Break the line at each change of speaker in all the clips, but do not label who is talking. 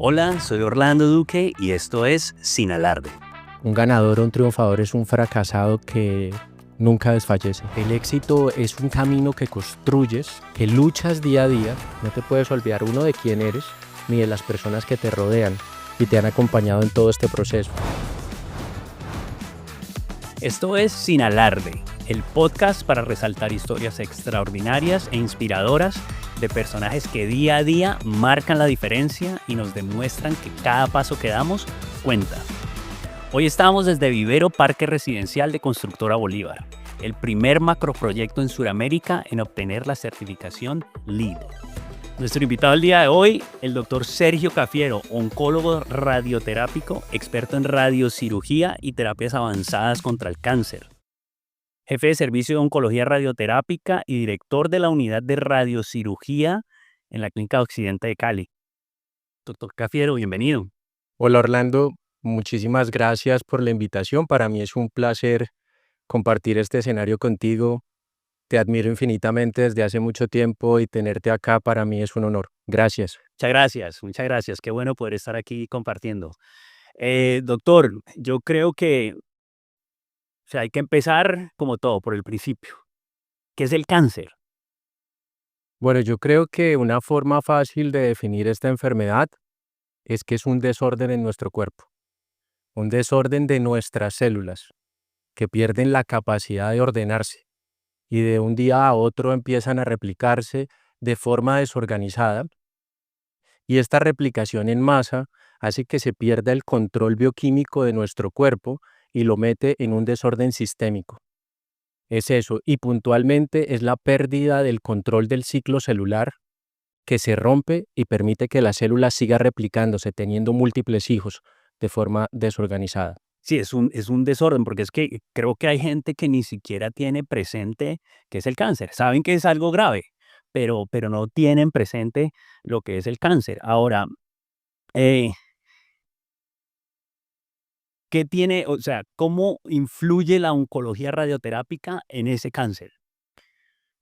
Hola, soy Orlando Duque y esto es Sin Alarde.
Un ganador o un triunfador es un fracasado que nunca desfallece. El éxito es un camino que construyes, que luchas día a día. No te puedes olvidar uno de quién eres ni de las personas que te rodean y te han acompañado en todo este proceso.
Esto es Sin Alarde, el podcast para resaltar historias extraordinarias e inspiradoras de personajes que día a día marcan la diferencia y nos demuestran que cada paso que damos cuenta. Hoy estamos desde Vivero Parque Residencial de Constructora Bolívar, el primer macroproyecto en Sudamérica en obtener la certificación LEED. Nuestro invitado el día de hoy, el doctor Sergio Cafiero, oncólogo radioterápico, experto en radiocirugía y terapias avanzadas contra el cáncer, jefe de servicio de oncología radioterápica y director de la unidad de radiocirugía en la Clínica Occidente de Cali. Doctor Cafiero, bienvenido.
Hola Orlando, muchísimas gracias por la invitación. Para mí es un placer compartir este escenario contigo. Te admiro infinitamente desde hace mucho tiempo y tenerte acá para mí es un honor. Gracias.
Muchas gracias. Qué bueno poder estar aquí compartiendo. Doctor, yo creo que hay que empezar como todo, por el principio. ¿Qué es el cáncer?
Bueno, yo creo que una forma fácil de definir esta enfermedad es que es un desorden en nuestro cuerpo, un desorden de nuestras células que pierden la capacidad de ordenarse y de un día a otro empiezan a replicarse de forma desorganizada, y esta replicación en masa hace que se pierda el control bioquímico de nuestro cuerpo y lo mete en un desorden sistémico. Es eso, y puntualmente es la pérdida del control del ciclo celular que se rompe y permite que la célula siga replicándose, teniendo múltiples hijos de forma desorganizada.
Sí, es un desorden, porque es que creo que hay gente que ni siquiera tiene presente qué es el cáncer. Saben que es algo grave, pero no tienen presente lo que es el cáncer. Ahora, eh, ¿qué tiene, o sea, cómo influye la oncología radioterápica en ese cáncer?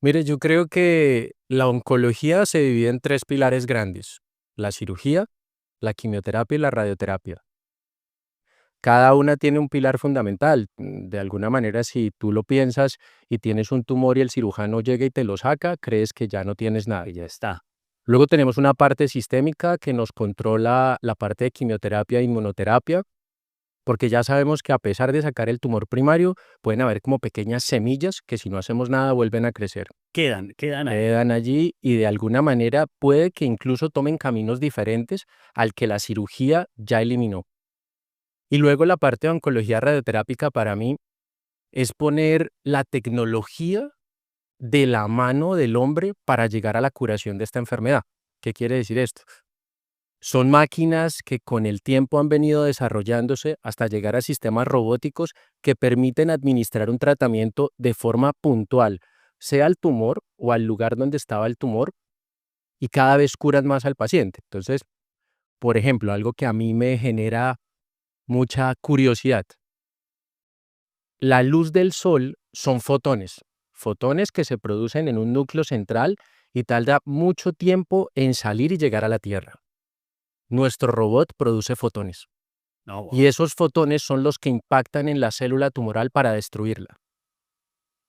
Mire, yo creo que la oncología se divide en tres pilares grandes: la cirugía, la quimioterapia y la radioterapia. Cada una tiene un pilar fundamental. De alguna manera, si tú lo piensas y tienes un tumor y el cirujano llega y te lo saca, crees que ya no tienes nada.
Y ya está.
Luego tenemos una parte sistémica que nos controla la parte de quimioterapia e inmunoterapia, porque ya sabemos que a pesar de sacar el tumor primario, pueden haber como pequeñas semillas que si no hacemos nada vuelven a crecer.
Quedan ahí.
Quedan allí y de alguna manera puede que incluso tomen caminos diferentes al que la cirugía ya eliminó. Y luego la parte de oncología radioterápica para mí es poner la tecnología de la mano del hombre para llegar a la curación de esta enfermedad. ¿Qué quiere decir esto? Son máquinas que con el tiempo han venido desarrollándose hasta llegar a sistemas robóticos que permiten administrar un tratamiento de forma puntual, sea al tumor o al lugar donde estaba el tumor, y cada vez curan más al paciente. Entonces, por ejemplo, algo que a mí me genera mucha curiosidad: la luz del sol son fotones, fotones que se producen en un núcleo central y tarda mucho tiempo en salir y llegar a la Tierra. Nuestro robot produce fotones.
No,
Y
wow.
esos fotones son los que impactan en la célula tumoral para destruirla.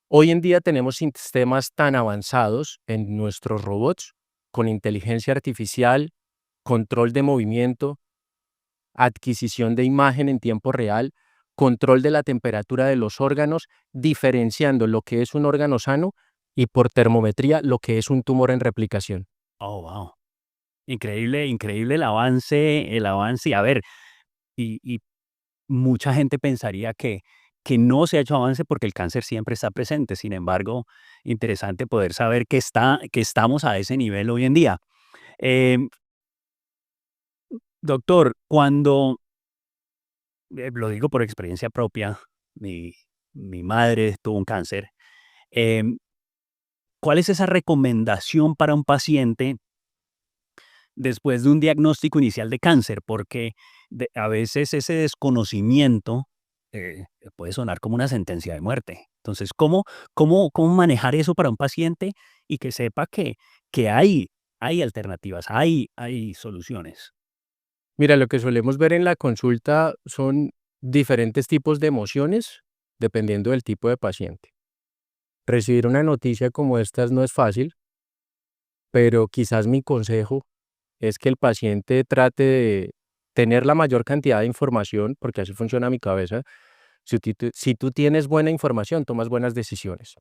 Hoy en día tenemos sistemas tan avanzados en nuestros robots, con inteligencia artificial, control de movimiento, adquisición de imagen en tiempo real, control de la temperatura de los órganos, diferenciando lo que es un órgano sano y por termometría lo que es un tumor en replicación.
Oh, wow. Increíble, increíble el avance. Y a ver, y mucha gente pensaría que no se ha hecho avance porque el cáncer siempre está presente. Sin embargo, interesante poder saber que estamos a ese nivel hoy en día. Em, Doctor, cuando, lo digo por experiencia propia, mi, mi madre tuvo un cáncer. em, ¿Cuál es esa recomendación para un paciente después de un diagnóstico inicial de cáncer? Porque a veces ese desconocimiento puede sonar como una sentencia de muerte. Entonces, ¿cómo manejar eso para un paciente y que sepa que hay alternativas, hay soluciones?
Mira, lo que solemos ver en la consulta son diferentes tipos de emociones dependiendo del tipo de paciente. Recibir una noticia como estas no es fácil, pero quizás mi consejo es que el paciente trate de tener la mayor cantidad de información, porque así funciona mi cabeza. Si tú tienes buena información, tomas buenas decisiones.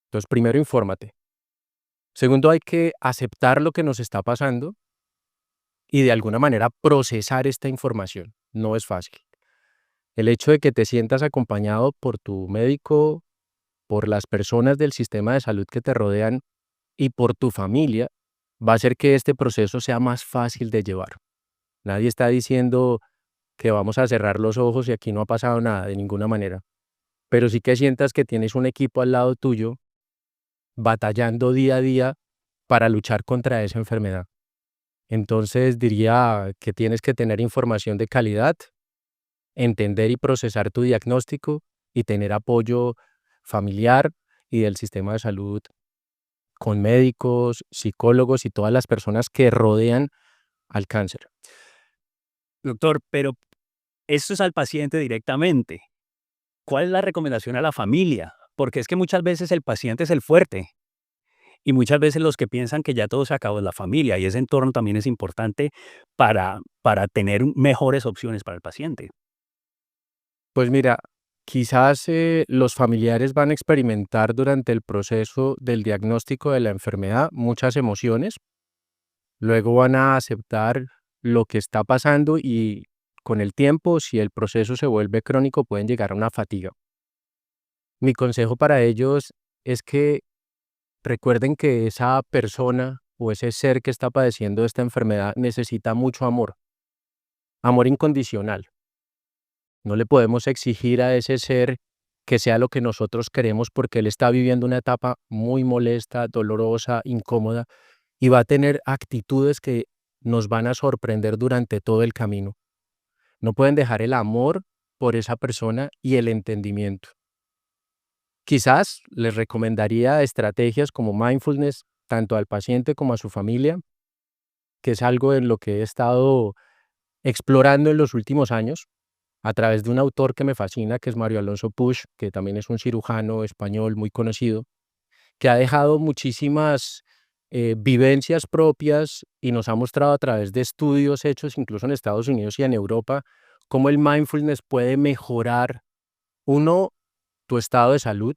Entonces, primero, infórmate. Segundo, hay que aceptar lo que nos está pasando y de alguna manera procesar esta información. No es fácil. El hecho de que te sientas acompañado por tu médico, por las personas del sistema de salud que te rodean y por tu familia va a hacer que este proceso sea más fácil de llevar. Nadie está diciendo que vamos a cerrar los ojos y aquí no ha pasado nada de ninguna manera, pero sí que sientas que tienes un equipo al lado tuyo batallando día a día para luchar contra esa enfermedad. Entonces diría que tienes que tener información de calidad, entender y procesar tu diagnóstico y tener apoyo familiar y del sistema de salud con médicos, psicólogos y todas las personas que rodean al cáncer.
Doctor, pero esto es al paciente directamente. ¿Cuál es la recomendación a la familia? Porque es que muchas veces el paciente es el fuerte y muchas veces los que piensan que ya todo se acabó es la familia y ese entorno también es importante para tener mejores opciones para el paciente.
Pues mira, quizás los familiares van a experimentar durante el proceso del diagnóstico de la enfermedad muchas emociones, luego van a aceptar lo que está pasando y con el tiempo, si el proceso se vuelve crónico, pueden llegar a una fatiga. Mi consejo para ellos es que recuerden que esa persona o ese ser que está padeciendo esta enfermedad necesita mucho amor, amor incondicional. No le podemos exigir a ese ser que sea lo que nosotros queremos porque él está viviendo una etapa muy molesta, dolorosa, incómoda y va a tener actitudes que nos van a sorprender durante todo el camino. No pueden dejar el amor por esa persona y el entendimiento. Quizás les recomendaría estrategias como mindfulness tanto al paciente como a su familia, que es algo en lo que he estado explorando en los últimos años a través de un autor que me fascina, que es Mario Alonso Puig, que también es un cirujano español muy conocido, que ha dejado muchísimas vivencias propias y nos ha mostrado a través de estudios hechos incluso en Estados Unidos y en Europa, cómo el mindfulness puede mejorar, uno, tu estado de salud,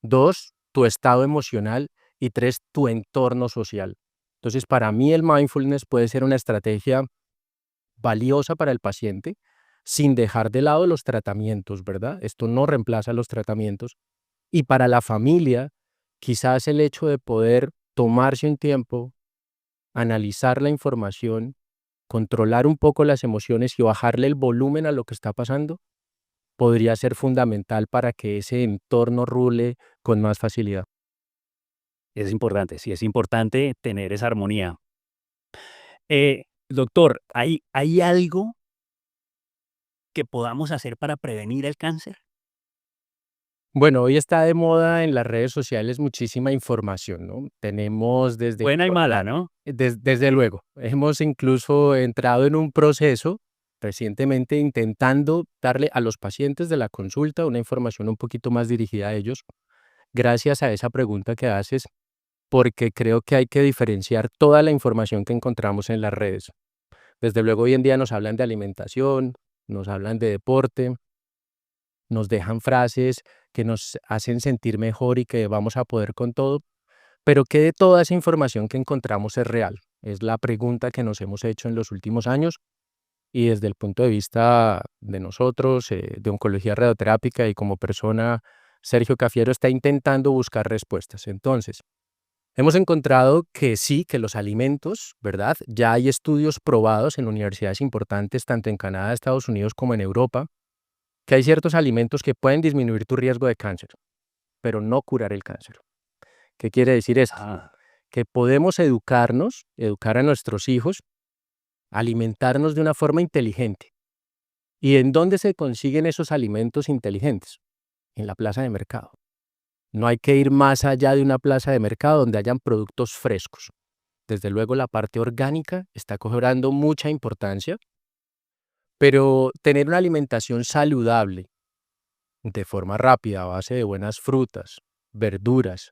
dos, tu estado emocional y tres, tu entorno social. Entonces, para mí el mindfulness puede ser una estrategia valiosa para el paciente sin dejar de lado los tratamientos, ¿verdad? Esto no reemplaza los tratamientos. Y para la familia, quizás el hecho de poder tomarse un tiempo, analizar la información, controlar un poco las emociones y bajarle el volumen a lo que está pasando, podría ser fundamental para que ese entorno rule con más facilidad.
Es importante, sí, es importante tener esa armonía. Doctor, ¿hay algo que podamos hacer para prevenir el cáncer?
Bueno, hoy está de moda en las redes sociales muchísima información, ¿no? Tenemos desde
Buena y mala, ¿no?
desde luego, hemos incluso entrado en un proceso recientemente intentando darle a los pacientes de la consulta una información un poquito más dirigida a ellos, gracias a esa pregunta que haces, porque creo que hay que diferenciar toda la información que encontramos en las redes. Desde luego, hoy en día nos hablan de alimentación, nos hablan de deporte, nos dejan frases que nos hacen sentir mejor y que vamos a poder con todo, pero ¿qué de toda esa información que encontramos es real? Es la pregunta que nos hemos hecho en los últimos años y desde el punto de vista de nosotros, de oncología radioterápica y como persona, Sergio Cafiero está intentando buscar respuestas. Entonces, hemos encontrado que sí, que los alimentos, ¿verdad? Ya hay estudios probados en universidades importantes, tanto en Canadá, Estados Unidos como en Europa, que hay ciertos alimentos que pueden disminuir tu riesgo de cáncer, pero no curar el cáncer. ¿Qué quiere decir esto?
Ah,
Que podemos educarnos, educar a nuestros hijos, alimentarnos de una forma inteligente. ¿Y en dónde se consiguen esos alimentos inteligentes? En la plaza de mercado. No hay que ir más allá de una plaza de mercado donde hayan productos frescos. Desde luego la parte orgánica está cobrando mucha importancia Pero tener una alimentación saludable de forma rápida a base de buenas frutas, verduras,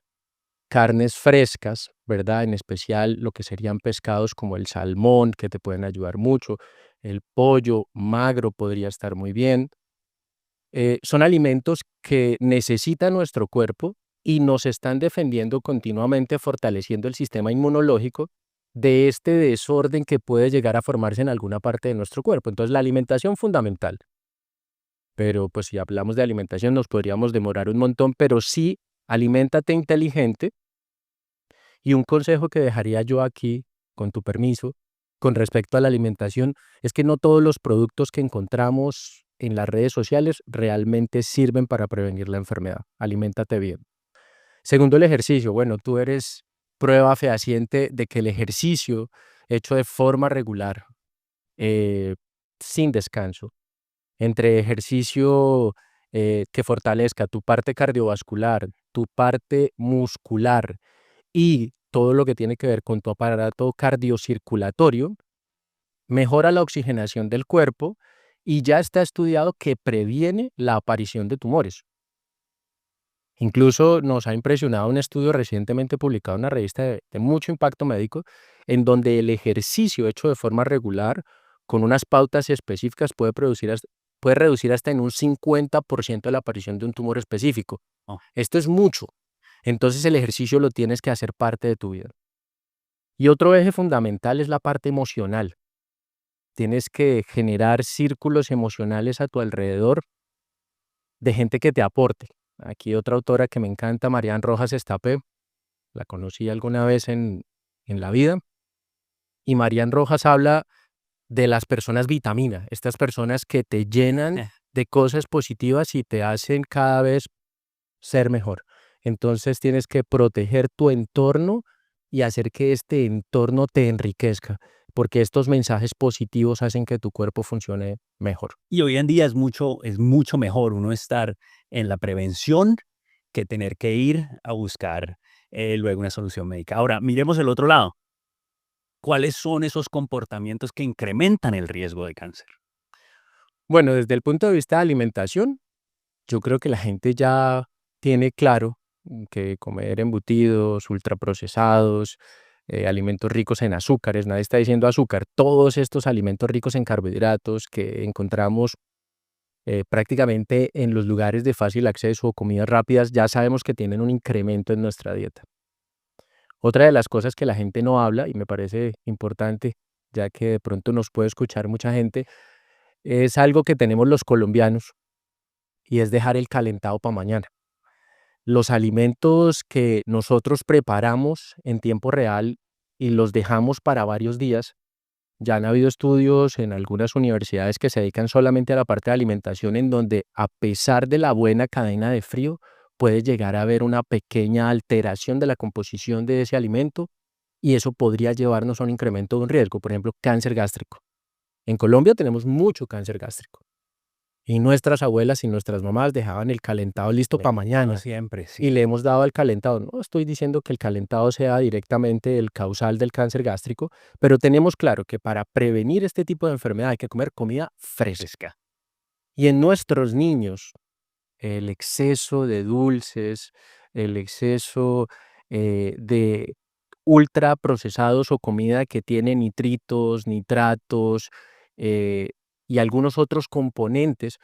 carnes frescas, ¿verdad? En especial lo que serían pescados como el salmón, que te pueden ayudar mucho. El pollo magro podría estar muy bien. Son alimentos que necesita nuestro cuerpo y nos están defendiendo continuamente, fortaleciendo el sistema inmunológico de este desorden que puede llegar a formarse en alguna parte de nuestro cuerpo. Entonces, la alimentación fundamental. Pero pues si hablamos de alimentación nos podríamos demorar un montón, pero sí, aliméntate inteligente. Y un consejo que dejaría yo aquí, con tu permiso, con respecto a la alimentación, es que no todos los productos que encontramos en las redes sociales realmente sirven para prevenir la enfermedad. Aliméntate bien. Segundo, el ejercicio. Bueno, tú eres prueba fehaciente de que el ejercicio hecho de forma regular, eh, sin descanso, entre ejercicio que fortalezca tu parte cardiovascular, tu parte muscular y todo lo que tiene que ver con tu aparato cardiocirculatorio, mejora la oxigenación del cuerpo y ya está estudiado que previene la aparición de tumores. Incluso nos ha impresionado un estudio recientemente publicado en una revista de mucho impacto médico, en donde el ejercicio hecho de forma regular, con unas pautas específicas, puede reducir hasta en un 50% la aparición de un tumor específico.
Oh,
Esto es mucho. Entonces el ejercicio lo tienes que hacer parte de tu vida. Y otro eje fundamental es la parte emocional. Tienes que generar círculos emocionales a tu alrededor de gente que te aporte. Aquí otra autora que me encanta, Marian Rojas Estapé, la conocí alguna vez en la vida, y Marian Rojas habla de las personas vitamina, estas personas que te llenan
eh.
de cosas positivas y te hacen cada vez ser mejor. Entonces tienes que proteger tu entorno y hacer que este entorno te enriquezca, porque estos mensajes positivos hacen que tu cuerpo funcione mejor.
Y hoy en día es mucho mejor uno estar en la prevención que tener que ir a buscar luego una solución médica. Ahora, miremos el otro lado. ¿Cuáles son esos comportamientos que incrementan el riesgo de cáncer?
Bueno, desde el punto de vista de alimentación, yo creo que la gente ya tiene claro que comer embutidos, ultraprocesados, alimentos ricos en azúcares, nadie está diciendo azúcar, todos estos alimentos ricos en carbohidratos que encontramos prácticamente en los lugares de fácil acceso o comidas rápidas, ya sabemos que tienen un incremento en nuestra dieta. Otra de las cosas que la gente no habla, y me parece importante, ya que de pronto nos puede escuchar mucha gente, es algo que tenemos los colombianos y es dejar el calentado para mañana. Los alimentos que nosotros preparamos en tiempo real y los dejamos para varios días, ya han habido estudios en algunas universidades que se dedican solamente a la parte de alimentación, en donde a pesar de la buena cadena de frío, puede llegar a haber una pequeña alteración de la composición de ese alimento y eso podría llevarnos a un incremento de un riesgo, por ejemplo, cáncer gástrico. En Colombia tenemos mucho cáncer gástrico. Y nuestras abuelas y nuestras mamás dejaban el calentado listo para
No
mañana
siempre,
y
sí.
le hemos dado al calentado. No estoy diciendo que el calentado sea directamente el causal del cáncer gástrico, pero tenemos claro que para prevenir este tipo de enfermedad hay que comer comida fresca.
Fresca.
Y en nuestros niños, el exceso de dulces, el exceso de ultraprocesados o comida que tiene nitritos, nitratos eh, y algunos otros componentes,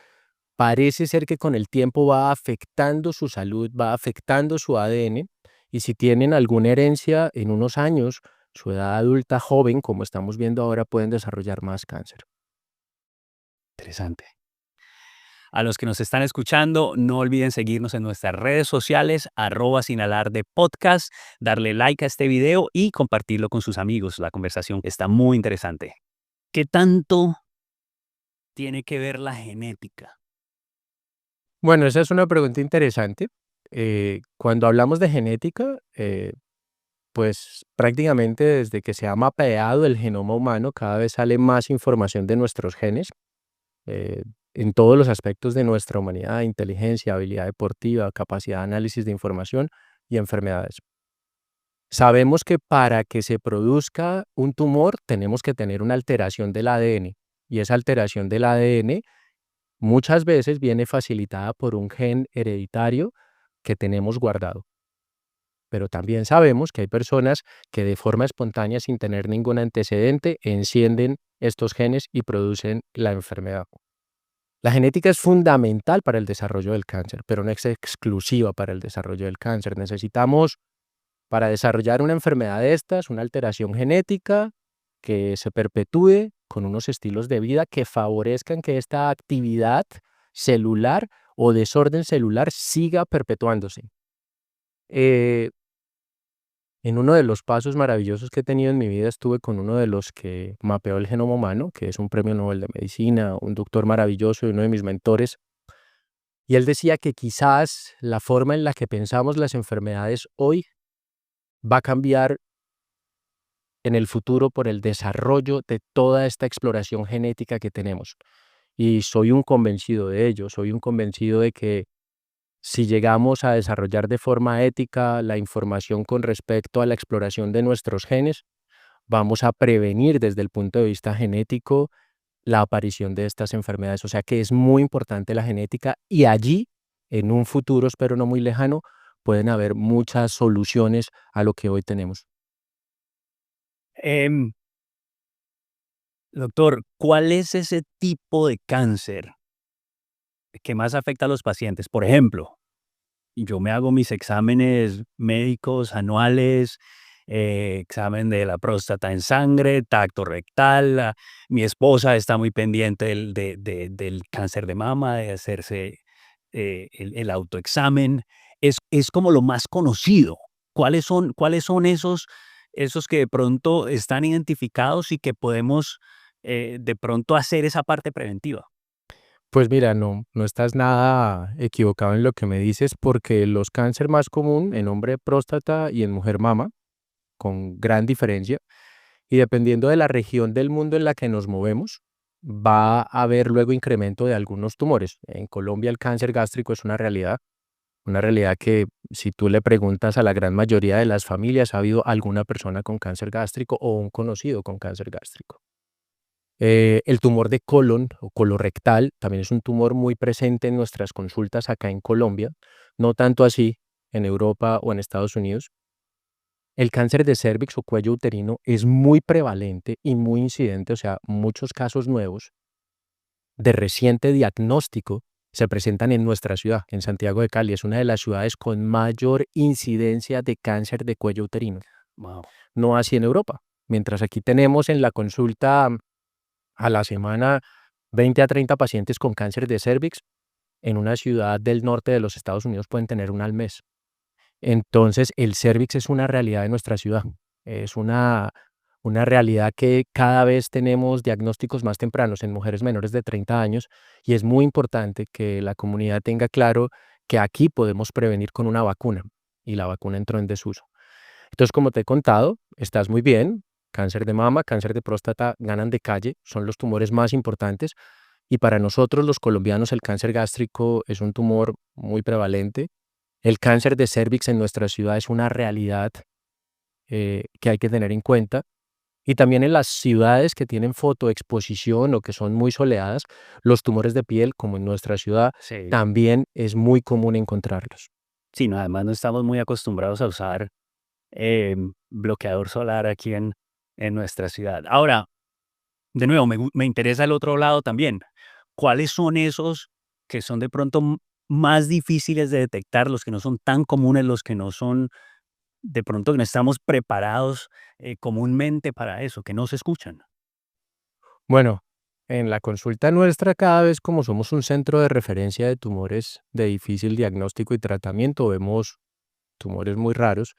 parece ser que con el tiempo va afectando su salud, va afectando su ADN y si tienen alguna herencia en unos años, su edad adulta joven, como estamos viendo ahora, pueden desarrollar más cáncer.
Interesante. A los que nos están escuchando, no olviden seguirnos en nuestras redes sociales, @sinalardepodcast, darle like a este video y compartirlo con sus amigos. La conversación está muy interesante. ¿Qué tanto tiene que ver la genética?
Bueno, esa es una pregunta interesante. Cuando hablamos de genética, pues prácticamente desde que se ha mapeado el genoma humano, cada vez sale más información de nuestros genes eh, en todos los aspectos de nuestra humanidad, inteligencia, habilidad deportiva, capacidad de análisis de información y enfermedades. Sabemos que para que se produzca un tumor tenemos que tener una alteración del ADN. y esa alteración del ADN muchas veces viene facilitada por un gen hereditario que tenemos guardado. Pero también sabemos que hay personas que de forma espontánea, sin tener ningún antecedente, encienden estos genes y producen la enfermedad. La genética es fundamental para el desarrollo del cáncer, pero no es exclusiva para el desarrollo del cáncer. Necesitamos, para desarrollar una enfermedad de estas, una alteración genética que se perpetúe con unos estilos de vida que favorezcan que esta actividad celular o desorden celular siga perpetuándose. Eh, En uno de los pasos maravillosos que he tenido en mi vida estuve con uno de los que mapeó el genoma humano, que es un premio Nobel de Medicina, un doctor maravilloso y uno de mis mentores. Y él decía que quizás la forma en la que pensamos las enfermedades hoy va a cambiar en el futuro por el desarrollo de toda esta exploración genética que tenemos. Y soy un convencido de ello, soy un convencido de que si llegamos a desarrollar de forma ética la información con respecto a la exploración de nuestros genes, vamos a prevenir desde el punto de vista genético la aparición de estas enfermedades. O sea que es muy importante la genética y allí, en un futuro, espero no muy lejano, pueden haber muchas soluciones a lo que hoy tenemos.
Em, Doctor, ¿cuál es ese tipo de cáncer que más afecta a los pacientes? Por ejemplo, yo me hago mis exámenes médicos anuales, examen de la próstata en sangre, tacto rectal. Mi esposa está muy pendiente del cáncer de mama, de hacerse el autoexamen. Es como lo más conocido. ¿Cuáles son esos que de pronto están identificados y que podemos de pronto hacer esa parte preventiva?
Pues mira, no estás nada equivocado en lo que me dices porque los cánceres más común en hombre próstata y en mujer mama, con gran diferencia, y dependiendo de la región del mundo en la que nos movemos, va a haber luego incremento de algunos tumores. En Colombia el cáncer gástrico es una realidad que si tú le preguntas a la gran mayoría de las familias, ha habido alguna persona con cáncer gástrico o un conocido con cáncer gástrico. El tumor de colon o colorectal también es un tumor muy presente en nuestras consultas acá en Colombia, no tanto así en Europa o en Estados Unidos. El cáncer de cérvix o cuello uterino es muy prevalente y muy incidente, o sea, muchos casos nuevos de reciente diagnóstico se presentan en nuestra ciudad, en Santiago de Cali. Es una de las ciudades con mayor incidencia de cáncer de cuello uterino,
Wow.
no así en Europa. Mientras aquí tenemos en la consulta a la semana 20 a 30 pacientes con cáncer de cérvix, en una ciudad del norte de los Estados Unidos pueden tener una al mes. Entonces, el cérvix es una realidad de nuestra ciudad. Es una realidad que cada vez tenemos diagnósticos más tempranos en mujeres menores de 30 años y es muy importante que la comunidad tenga claro que aquí podemos prevenir con una vacuna y la vacuna entró en desuso. Entonces, como te he contado, estás muy bien. Cáncer de mama, cáncer de próstata ganan de calle, son los tumores más importantes. Y para nosotros los colombianos el cáncer gástrico es un tumor muy prevalente. El cáncer de cérvix en nuestra ciudad es una realidad que hay que tener en cuenta. Y también en las ciudades que tienen fotoexposición o que son muy soleadas, los tumores de piel, como en nuestra ciudad,
Sí.
también es muy común encontrarlos.
Sí, no, además no estamos muy acostumbrados a usar bloqueador solar aquí en nuestra ciudad. Ahora, de nuevo, me interesa el otro lado también. ¿Cuáles son esos que son de pronto más difíciles de detectar, los que no son tan comunes, los que no son, de pronto que no estamos preparados comúnmente para eso, que no se escuchan?
Bueno, en la consulta nuestra, cada vez como somos un centro de referencia de tumores de difícil diagnóstico y tratamiento, vemos tumores muy raros,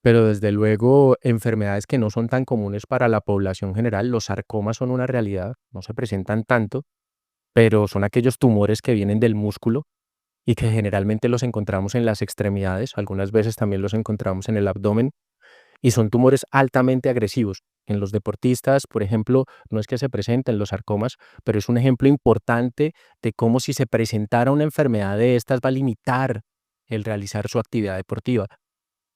pero desde luego enfermedades que no son tan comunes para la población general. Los sarcomas son una realidad, no se presentan tanto, pero son aquellos tumores que vienen del músculo y que generalmente los encontramos en las extremidades, algunas veces también los encontramos en el abdomen y son tumores altamente agresivos. En los deportistas, por ejemplo, no es que se presenten los sarcomas, pero es un ejemplo importante de cómo si se presentara una enfermedad de estas va a limitar el realizar su actividad deportiva.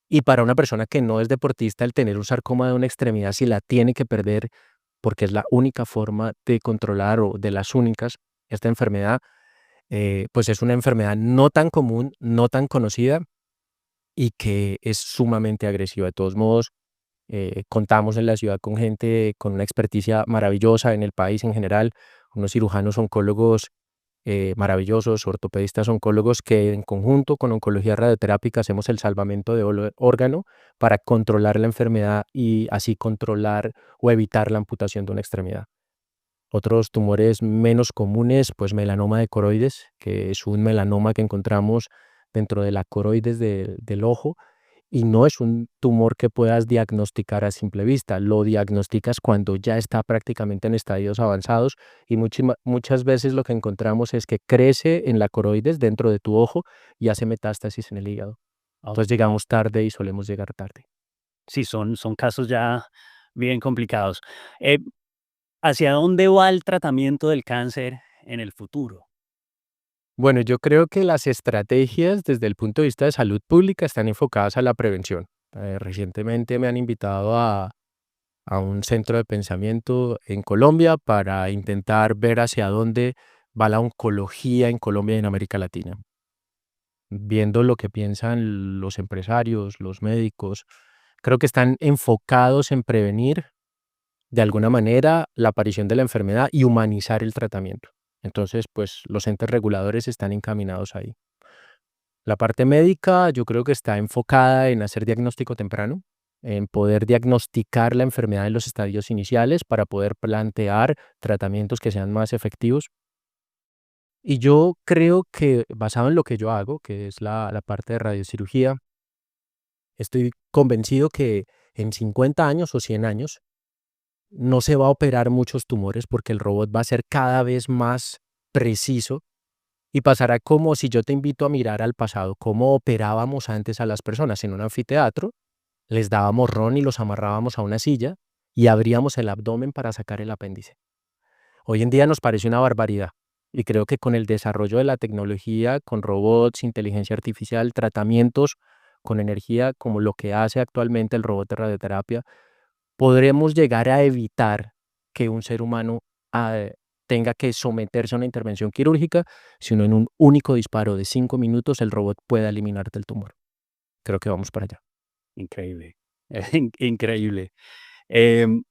Y para una persona que no es deportista, el tener un sarcoma de una extremidad, si la tiene que perder porque es la única forma de controlar o de las únicas esta enfermedad. Pues es una enfermedad no tan común, no tan conocida y que es sumamente agresiva. De todos modos, contamos en la ciudad con gente con una experticia maravillosa en el país en general, unos cirujanos oncólogos maravillosos, ortopedistas oncólogos que en conjunto con oncología radioterápica hacemos el salvamento de órgano para controlar la enfermedad y así controlar o evitar la amputación de una extremidad. Otros tumores menos comunes, pues melanoma de coroides, que es un melanoma que encontramos dentro de la coroides del ojo y no es un tumor que puedas diagnosticar a simple vista, lo diagnosticas cuando ya está prácticamente en estadios avanzados y muchas veces lo que encontramos es que crece en la coroides dentro de tu ojo y hace metástasis en el hígado.
Oh,
Entonces llegamos tarde y solemos llegar tarde.
sí, son casos ya bien complicados. Eh, ¿Hacia dónde va el tratamiento del cáncer en el futuro?
Bueno, yo creo que las estrategias desde el punto de vista de salud pública están enfocadas a la prevención. Recientemente me han invitado a un centro de pensamiento en Colombia para intentar ver hacia dónde va la oncología en Colombia y en América Latina. Viendo lo que piensan los empresarios, los médicos, creo que están enfocados en prevenir de alguna manera la aparición de la enfermedad y humanizar el tratamiento. Entonces, pues los entes reguladores están encaminados ahí. La parte médica yo creo que está enfocada en hacer diagnóstico temprano, en poder diagnosticar la enfermedad en los estadios iniciales para poder plantear tratamientos que sean más efectivos. Y yo creo que basado en lo que yo hago, que es la parte de radiocirugía, estoy convencido que en 50 años o 100 años no se va a operar muchos tumores porque el robot va a ser cada vez más preciso y pasará como si yo te invito a mirar al pasado, cómo operábamos antes a las personas en un anfiteatro, les dábamos ron y los amarrábamos a una silla y abríamos el abdomen para sacar el apéndice. Hoy en día nos parece una barbaridad y creo que con el desarrollo de la tecnología, con robots, inteligencia artificial, tratamientos con energía como lo que hace actualmente el robot de radioterapia, podremos llegar a evitar que un ser humano ah, tenga que someterse a una intervención quirúrgica, sino en un único disparo de 5 minutos el robot pueda eliminarte el tumor. Creo que vamos para allá.
Increíble, increíble. Em,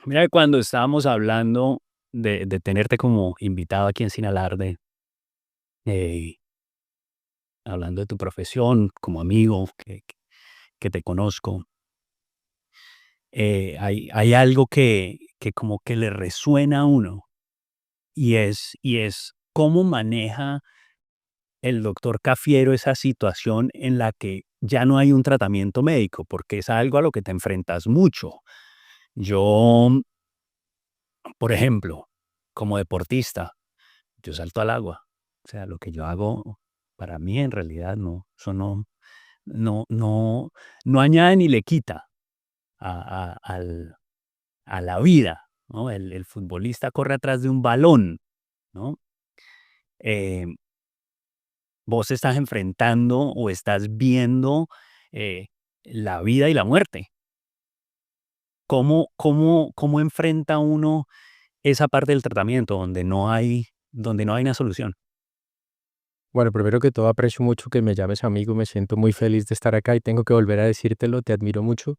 Mira que cuando estábamos hablando de tenerte como invitado aquí en Sin Alarde, eh, hablando de tu profesión como amigo que te conozco, hay algo que como que le resuena a uno y es cómo maneja el doctor Cafiero esa situación en la que ya no hay un tratamiento médico, porque es algo a lo que te enfrentas mucho. Yo, por ejemplo, como deportista, yo salto al agua. O sea, lo que yo hago, para mí en realidad no, eso no, no, no añade ni le quita a la vida, ¿no? El futbolista corre atrás de un balón, ¿no? Eh, Vos estás enfrentando o estás viendo eh, la vida y la muerte. ¿Cómo enfrenta uno esa parte del tratamiento donde no hay una solución?
Bueno, primero que todo aprecio mucho que me llames amigo, me siento muy feliz de estar acá y tengo que volver a decírtelo, te admiro mucho.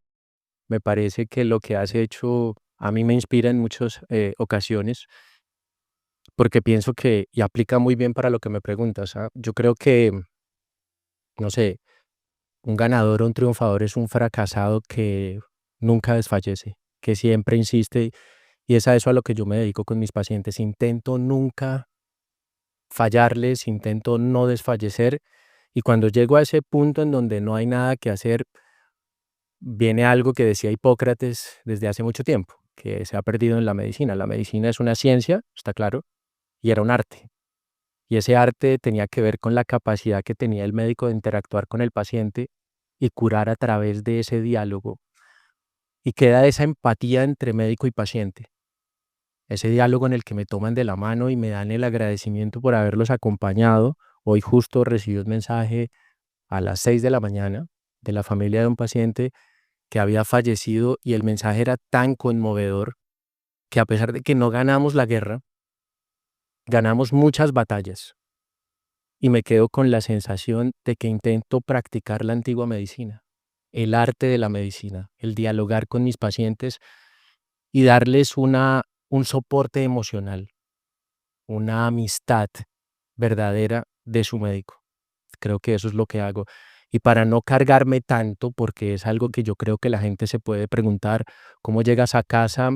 Me parece que lo que has hecho a mí me inspira en muchas ocasiones porque pienso que, y aplica muy bien para lo que me preguntas, yo creo que, no sé, un ganador o un triunfador es un fracasado que nunca desfallece, que siempre insiste y es a eso a lo que yo me dedico con mis pacientes. Intento nunca fallarles, intento no desfallecer y cuando llego a ese punto en donde no hay nada que hacer, viene algo que decía Hipócrates desde hace mucho tiempo, que se ha perdido en la medicina. La medicina es una ciencia, está claro, y era un arte. Y ese arte tenía que ver con la capacidad que tenía el médico de interactuar con el paciente y curar a través de ese diálogo. Y queda esa empatía entre médico y paciente, ese diálogo en el que me toman de la mano y me dan el agradecimiento por haberlos acompañado. Hoy justo recibí un mensaje a las 6 de la mañana de la familia de un paciente que había fallecido y el mensaje era tan conmovedor que a pesar de que no ganamos la guerra, ganamos muchas batallas y me quedo con la sensación de que intento practicar la antigua medicina, el arte de la medicina, el dialogar con mis pacientes y darles un soporte emocional, una amistad verdadera de su médico. Creo que eso es lo que hago. Y para no cargarme tanto, porque es algo que yo creo que la gente se puede preguntar, ¿cómo llegas a casa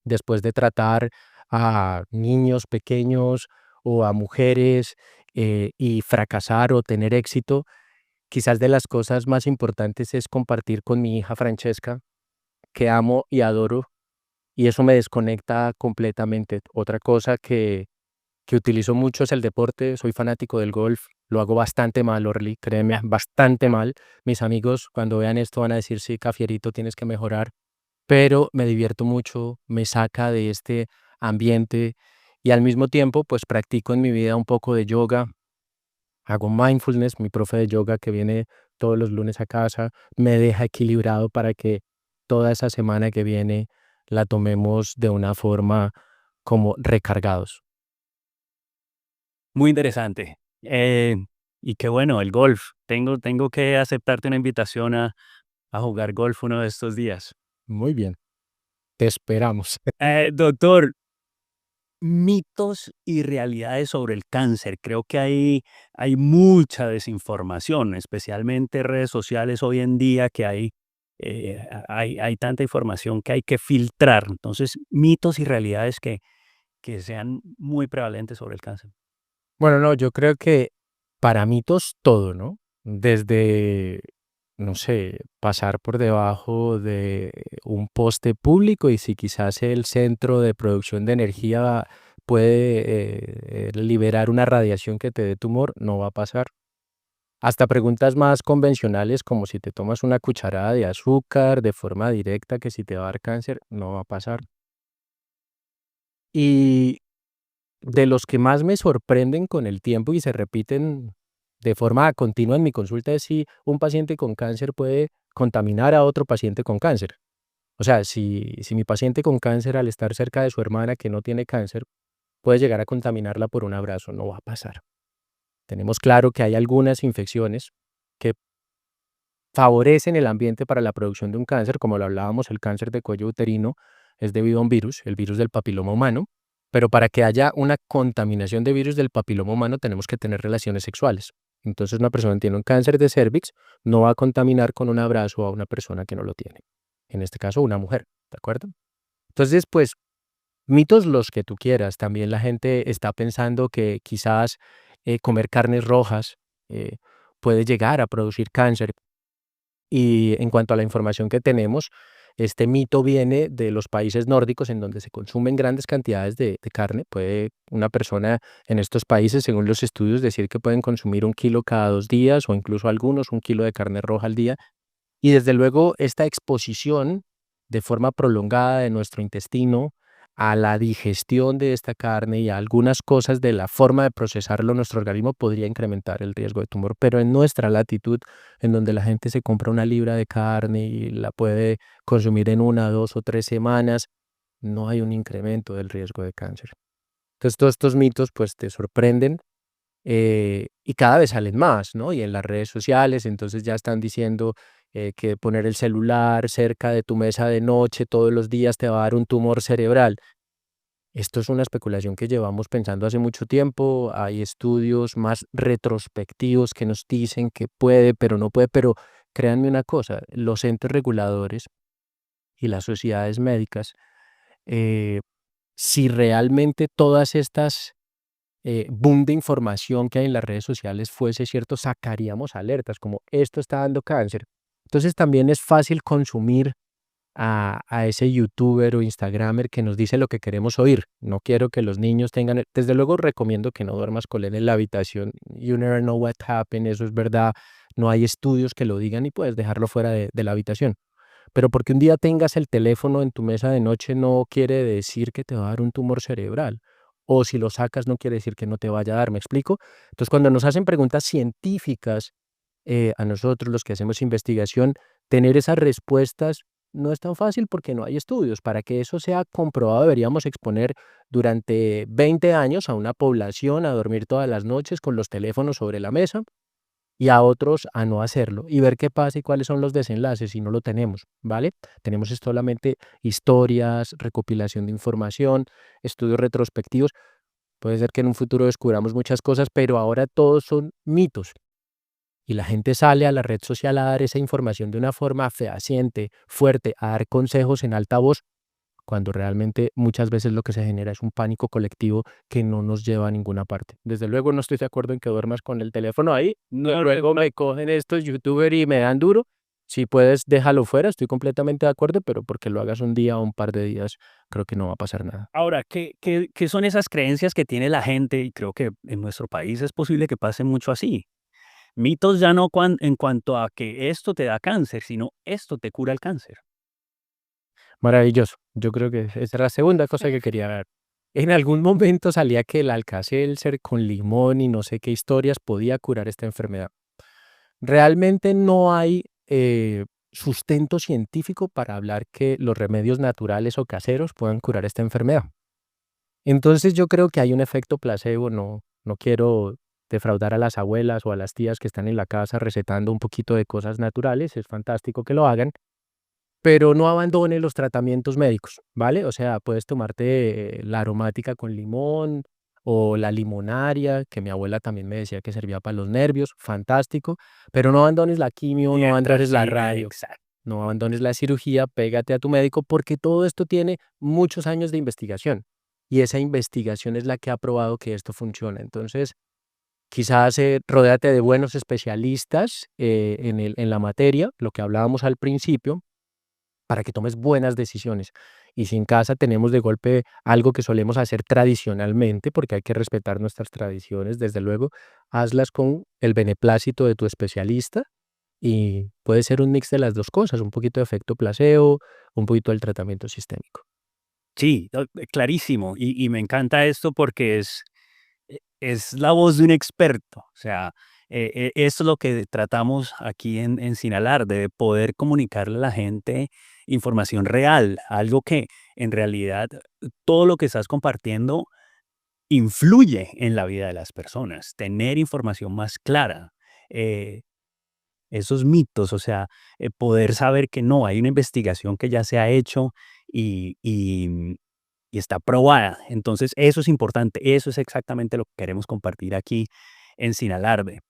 después de tratar a niños pequeños o a mujeres y fracasar o tener éxito? Quizás de las cosas más importantes es compartir con mi hija Francesca, que amo y adoro, y eso me desconecta completamente. Otra cosa que utilizo mucho es el deporte, soy fanático del golf, lo hago bastante mal, Orly, créeme, bastante mal. Mis amigos cuando vean esto van a decir, sí, Cafierito, tienes que mejorar, pero me divierto mucho, me saca de este ambiente y al mismo tiempo pues practico en mi vida un poco de yoga, hago mindfulness, mi profe de yoga que viene todos los lunes a casa, me deja equilibrado para que toda esa semana que viene la tomemos de una forma como recargados.
Muy interesante. Y qué bueno, el golf. Tengo que aceptarte una invitación a jugar golf uno de estos días.
Muy bien, te esperamos.
Doctor, mitos y realidades sobre el cáncer. Creo que hay mucha desinformación, especialmente redes sociales hoy en día que hay tanta información que hay que filtrar. Entonces, mitos y realidades que sean muy prevalentes sobre el cáncer.
Bueno, no, yo creo que para mitos todo, ¿no? Desde, no sé, pasar por debajo de un poste público y si quizás el centro de producción de energía puede liberar una radiación que te dé tumor, no va a pasar. Hasta preguntas más convencionales como si te tomas una cucharada de azúcar de forma directa que si te va a dar cáncer, no va a pasar. Y de los que más me sorprenden con el tiempo y se repiten de forma continua en mi consulta es si un paciente con cáncer puede contaminar a otro paciente con cáncer. O sea, si mi paciente con cáncer al estar cerca de su hermana que no tiene cáncer puede llegar a contaminarla por un abrazo, no va a pasar. Tenemos claro que hay algunas infecciones que favorecen el ambiente para la producción de un cáncer, como lo hablábamos, el cáncer de cuello uterino es debido a un virus, el virus del papiloma humano, pero para que haya una contaminación de virus del papiloma humano tenemos que tener relaciones sexuales. Entonces una persona que tiene un cáncer de cervix no va a contaminar con un abrazo a una persona que no lo tiene, en este caso una mujer, ¿de acuerdo? Entonces, pues, mitos los que tú quieras. También la gente está pensando que quizás comer carnes rojas eh, puede llegar a producir cáncer. Y en cuanto a la información que tenemos, este mito viene de los países nórdicos en donde se consumen grandes cantidades de carne. Puede una persona en estos países, según los estudios, decir que pueden consumir 1 kilo cada 2 días o incluso algunos 1 kilo de carne roja al día. Y desde luego esta exposición de forma prolongada de nuestro intestino a la digestión de esta carne y a algunas cosas de la forma de procesarlo nuestro organismo podría incrementar el riesgo de tumor, pero en nuestra latitud, en donde la gente se compra una libra de carne y la puede consumir en 1, 2 o 3 semanas, no hay un incremento del riesgo de cáncer. Entonces todos estos mitos pues te sorprenden y cada vez salen más, ¿no? Y en las redes sociales, entonces ya están diciendo que poner el celular cerca de tu mesa de noche todos los días te va a dar un tumor cerebral. Esto es una especulación que llevamos pensando hace mucho tiempo. Hay estudios más retrospectivos que nos dicen que puede, pero no puede. Pero créanme una cosa, los entes reguladores y las sociedades médicas, eh, si realmente todas estas boom de información que hay en las redes sociales fuese cierto, sacaríamos alertas como esto está dando cáncer. Entonces también es fácil consumir a ese youtuber o instagramer que nos dice lo que queremos oír. No quiero que los niños tengan, desde luego recomiendo que no duermas con él en la habitación. You never know what happened, eso es verdad. No hay estudios que lo digan y puedes dejarlo fuera de la habitación. Pero porque un día tengas el teléfono en tu mesa de noche no quiere decir que te va a dar un tumor cerebral. O si lo sacas no quiere decir que no te vaya a dar, ¿me explico? Entonces, cuando nos hacen preguntas científicas a nosotros, los que hacemos investigación, tener esas respuestas no es tan fácil porque no hay estudios. Para que eso sea comprobado, deberíamos exponer durante 20 años a una población a dormir todas las noches con los teléfonos sobre la mesa y a otros a no hacerlo y ver qué pasa y cuáles son los desenlaces si no lo tenemos, ¿vale? Tenemos es solamente historias, recopilación de información, estudios retrospectivos. Puede ser que en un futuro descubramos muchas cosas, pero ahora todos son mitos. Y la gente sale a la red social a dar esa información de una forma fehaciente, fuerte, a dar consejos en alta voz, cuando realmente muchas veces lo que se genera es un pánico colectivo que no nos lleva a ninguna parte. Desde luego no estoy de acuerdo en que duermas con el teléfono ahí.
No,
Luego me cogen estos youtubers y me dan duro. Si puedes, déjalo fuera, estoy completamente de acuerdo, pero porque lo hagas un día o un par de días, creo que no va a pasar nada.
ahora, ¿qué son esas creencias que tiene la gente? Y creo que en nuestro país es posible que pase mucho así. Mitos ya no en cuanto a que esto te da cáncer, sino esto te cura el cáncer.
Maravilloso. Yo creo que esa es la segunda cosa que quería ver. En algún momento salía que el Alka-Seltzer con limón y no sé qué historias podía curar esta enfermedad. Realmente no hay sustento científico para hablar que los remedios naturales o caseros puedan curar esta enfermedad. Entonces yo creo que hay un efecto placebo, no quiero defraudar a las abuelas o a las tías que están en la casa recetando un poquito de cosas naturales, es fantástico que lo hagan, pero no abandones los tratamientos médicos, ¿vale? O sea, puedes tomarte la aromática con limón o la limonaria, que mi abuela también me decía que servía para los nervios, fantástico, pero no abandones la quimio, no
Mientras
abandones la
sí,
radio,
exacto.
no abandones la cirugía, pégate a tu médico porque todo esto tiene muchos años de investigación y esa investigación es la que ha probado que esto funciona. Entonces, quizás rodéate de buenos especialistas en la materia, lo que hablábamos al principio, para que tomes buenas decisiones. Y si en casa tenemos de golpe algo que solemos hacer tradicionalmente, porque hay que respetar nuestras tradiciones, desde luego, hazlas con el beneplácito de tu especialista y puede ser un mix de las dos cosas, un poquito de efecto placebo, un poquito del tratamiento sistémico.
Sí, clarísimo. Y me encanta esto porque es la voz de un experto. O sea, esto es lo que tratamos aquí en Sinalar, de poder comunicarle a la gente información real, algo que en realidad todo lo que estás compartiendo influye en la vida de las personas. Tener información más clara. eh, Esos mitos, o sea, poder saber que no, hay una investigación que ya se ha hecho y, y, y está probada. Entonces, eso es importante, eso es exactamente lo que queremos compartir aquí en Sin Alarde.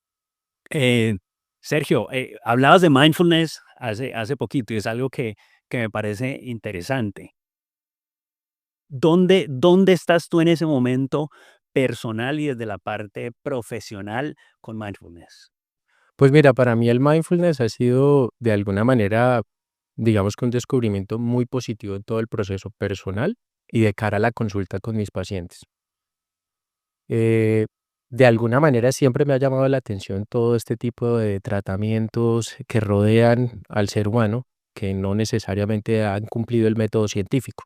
Eh, Sergio, hablabas de mindfulness hace poquito y es algo que me parece interesante. ¿Dónde estás tú en ese momento personal y desde la parte profesional con mindfulness?
Pues mira, para mí el mindfulness ha sido de alguna manera, digamos que un descubrimiento muy positivo en todo el proceso personal y de cara a la consulta con mis pacientes. Eh, de alguna manera siempre me ha llamado la atención todo este tipo de tratamientos que rodean al ser humano, que no necesariamente han cumplido el método científico.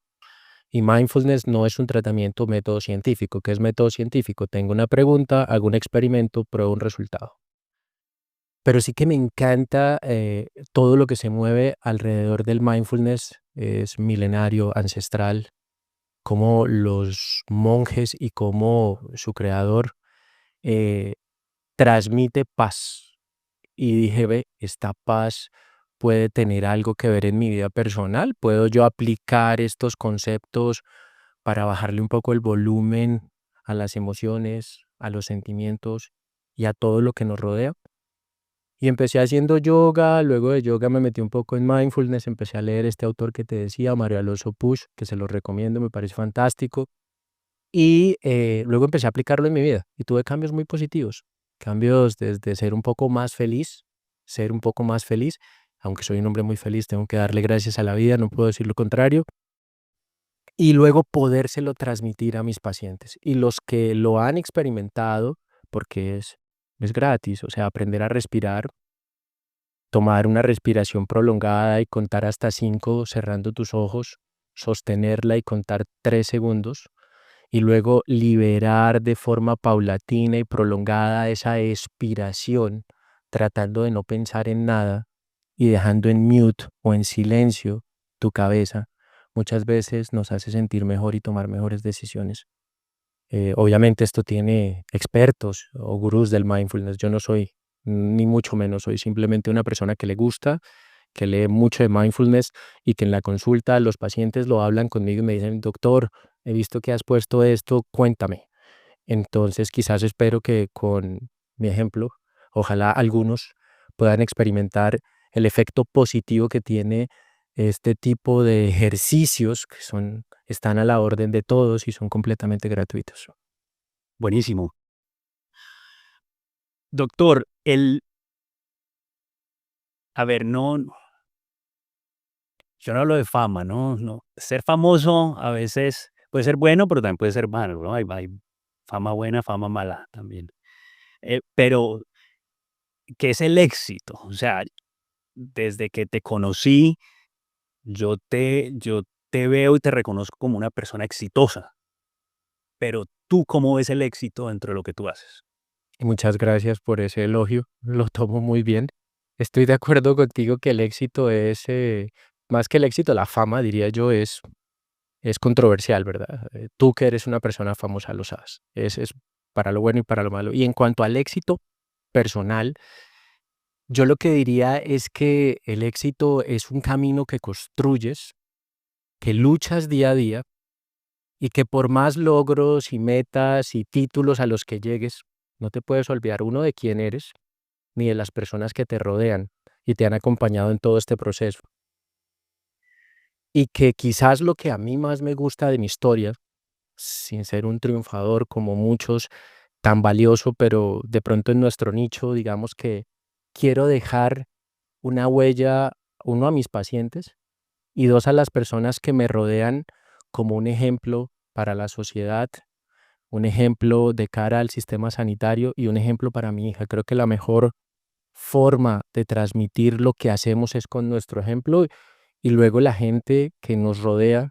Y mindfulness no es un tratamiento método científico. ¿Qué es método científico? Tengo una pregunta, hago un experimento, pruebo un resultado. Pero sí que me encanta todo lo que se mueve alrededor del mindfulness, es milenario, ancestral, como los monjes y como su creador eh, transmite paz. Y dije, ve, esta paz puede tener algo que ver en mi vida personal. ¿Puedo yo aplicar estos conceptos para bajarle un poco el volumen a las emociones, a los sentimientos y a todo lo que nos rodea? Y empecé haciendo yoga, luego de yoga me metí un poco en mindfulness, empecé a leer este autor que te decía, Mario Alonso Puig, que se lo recomiendo, me parece fantástico. Y luego empecé a aplicarlo en mi vida y tuve cambios muy positivos, cambios desde ser un poco más feliz, aunque soy un hombre muy feliz, tengo que darle gracias a la vida, no puedo decir lo contrario, y luego podérselo transmitir a mis pacientes. Y los que lo han experimentado, porque es gratis, o sea, aprender a respirar, tomar una respiración prolongada y contar hasta 5 cerrando tus ojos, sostenerla y contar 3 segundos y luego liberar de forma paulatina y prolongada esa expiración, tratando de no pensar en nada y dejando en mute o en silencio tu cabeza, muchas veces nos hace sentir mejor y tomar mejores decisiones. Obviamente esto tiene expertos o gurús del mindfulness. Yo no soy, ni mucho menos, soy simplemente una persona que le gusta, que lee mucho de mindfulness y que en la consulta los pacientes lo hablan conmigo y me dicen, doctor, he visto que has puesto esto, cuéntame. Entonces quizás espero que con mi ejemplo, ojalá algunos puedan experimentar el efecto positivo que tiene este tipo de ejercicios que están a la orden de todos y son completamente gratuitos.
Buenísimo. Doctor, a ver, yo no hablo de fama, ¿no? No, ser famoso a veces puede ser bueno, pero también puede ser malo, ¿no? Hay fama buena, fama mala también. Pero, ¿qué es el éxito? O sea, desde que te conocí, yo te veo y te reconozco como una persona exitosa, pero ¿tú cómo ves el éxito dentro de lo que tú haces?
Y muchas gracias por ese elogio, lo tomo muy bien. Estoy de acuerdo contigo que el éxito es, más que el éxito, la fama, diría yo, es controversial, ¿verdad? Tú que eres una persona famosa lo sabes. Es para lo bueno y para lo malo. Y en cuanto al éxito personal, yo lo que diría es que el éxito es un camino que construyes, que luchas día a día y que por más logros y metas y títulos a los que llegues, no te puedes olvidar uno de quién eres ni de las personas que te rodean y te han acompañado en todo este proceso. Y que quizás lo que a mí más me gusta de mi historia, sin ser un triunfador como muchos, tan valioso, pero de pronto en nuestro nicho, digamos que quiero dejar una huella, uno a mis pacientes y dos a las personas que me rodean como un ejemplo para la sociedad, un ejemplo de cara al sistema sanitario y un ejemplo para mi hija. Creo que la mejor forma de transmitir lo que hacemos es con nuestro ejemplo y luego la gente que nos rodea,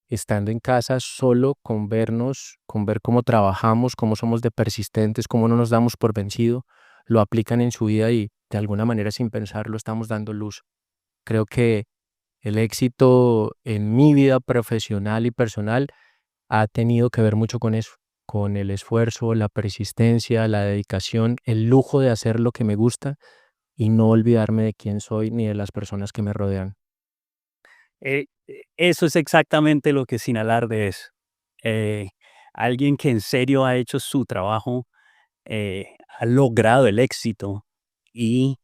estando en casa solo con vernos, con ver cómo trabajamos, cómo somos de persistentes, cómo no nos damos por vencido, lo aplican en su vida y de alguna manera sin pensarlo estamos dando luz. Creo que el éxito en mi vida profesional y personal ha tenido que ver mucho con eso, con el esfuerzo, la persistencia, la dedicación, el lujo de hacer lo que me gusta y no olvidarme de quién soy ni de las personas que me rodean.
Eso es exactamente lo que Sin Alarde es. Eh, Alguien que en serio ha hecho su trabajo, ha logrado el éxito y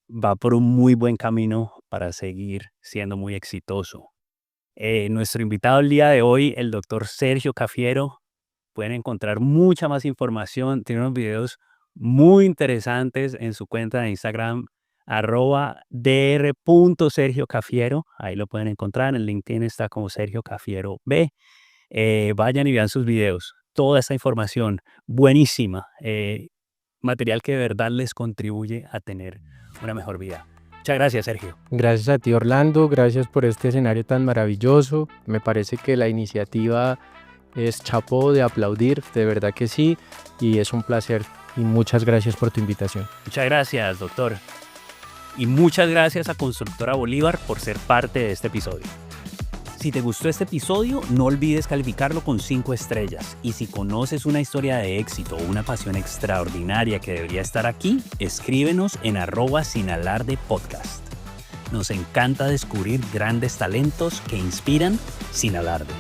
va por un muy buen camino para seguir siendo muy exitoso. Nuestro invitado el día de hoy, el doctor Sergio Cafiero, pueden encontrar mucha más información, tiene unos videos muy interesantes en su cuenta de Instagram, @dr.sergiocafiero, ahí lo pueden encontrar, en LinkedIn está como Sergio Cafiero B. Vayan y vean sus videos, toda esta información buenísima, material que de verdad les contribuye a tener una mejor vida. Muchas gracias, Sergio.
Gracias a ti, Orlando, gracias por este escenario tan maravilloso. Me parece que la iniciativa es chapo de aplaudir, de verdad que sí, y es un placer y muchas gracias por tu invitación.
Muchas gracias, doctor. Y muchas gracias a Constructora Bolívar por ser parte de este episodio. Si te gustó este episodio, no olvides calificarlo con 5 estrellas. Y si conoces una historia de éxito o una pasión extraordinaria que debería estar aquí, escríbenos en @sinalardepodcast. Nos encanta descubrir grandes talentos que inspiran sin alarde.